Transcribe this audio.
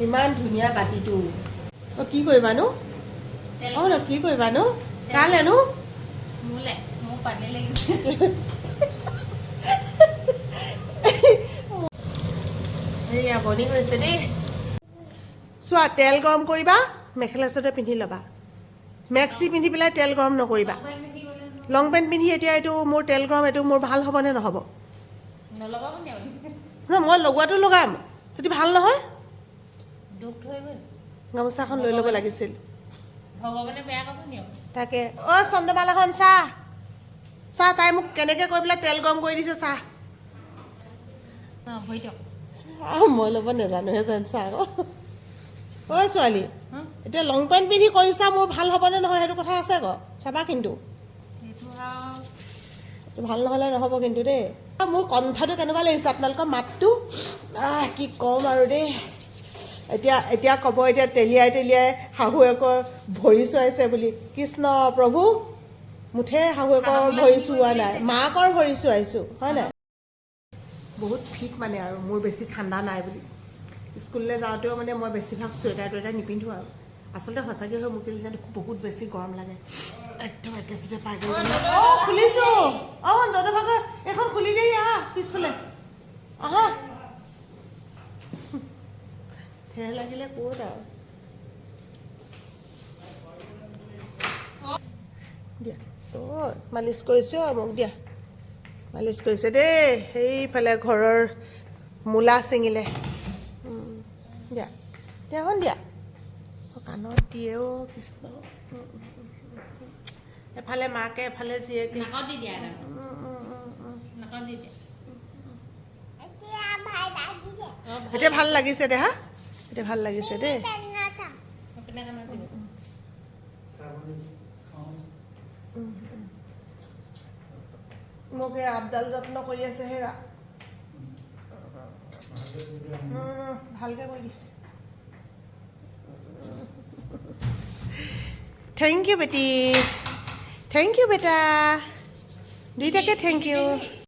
ইমান ধুনীয়া বাতিটো অ' কি কৰিবানো অ' ন কি কৰিবানো কালেনো মোৰ পানী লাগিছে এইয়া বনি গৈছে দেই চোৱা তেল গৰম কৰিবা মেখেলা চাদৰ পিন্ধি ল'বা মেক্সি পিন্ধি পেলাই তেল গৰম নকৰিবা লং পেণ্ট পিন্ধি এতিয়া এইটো মোৰ তেল গৰম এইটো মোৰ ভাল হ'বনে নহ'ব নহয় মই লগোৱাটো লগাম যদি ভাল নহয় গামোচাখন লৈ ল'ব লাগিছিল তাকে অ' চন্দ্ৰমালাখন চাহ তাই মোক কেনেকৈ কৈ পেলাই তেল গৰম কৰি দিছে চাহ মই ল'ব নাজানোহে জানিছা আকৌ ঐ ছোৱালী এতিয়া লং পেণ্ট পিন্ধি কৰিছা মোৰ ভাল হ'বনে নহয় সেইটো কথা আছে আকৌ চাবা কিন্তু ভাল নহ'লে নহ'ব কিন্তু দেই মোৰ কণ্ঠটো কেনেকুৱা লাগিছে আপোনালোকৰ মাতটো কি ক'ম আৰু দেই এতিয়া ক'ব এতিয়া তেলিয়াই শাহুৱেকৰ ভৰি চুৱাইছে বুলি কৃষ্ণ প্ৰভু মুঠে শাহুৱেকৰ ভৰি চুওৱা নাই মাকৰ ভৰি চুৱাইছোঁ হয় নাই বহুত ফিট মানে আৰু মোৰ বেছি ঠাণ্ডা নাই বুলি স্কুললৈ যাওঁতেও মানে মই বেছিভাগ চুৱেটাৰ টুৱেটাৰ নিপিন্ধোঁ আৰু আচলতে সঁচাকৈ হৈ মোক যেন বহুত বেছি গৰম লাগে একদম একেচুটে পাই গ'ল অঁ খুলিছোঁ অঁ য'তে ভাগৰ এইখন খুলিলেহি আহা পিছফালে আহা ফেৰ লাগিলে ক'ত আৰু দিয়া অঁ মালিচ কৰিছোঁ মোক দিয়া মালিচ কৰিছে দেই সেইফালে ঘৰৰ মূলা ছিঙিলে দিয়া এখন দিয়া কাণত দিয়েও কৃষ্ণ এফালে মাকে এফালে জীয়েকে এতিয়া ভাল লাগিছে দে হা এতিয়া ভাল লাগিছে দেই মোক এই আপডাল যত্ন কৰি আছে হেৰা ভালকৈ কৰি দিছে থেংক ইউ বেটি থেংক ইউ বেটা দুইটাকে থেংক ইউ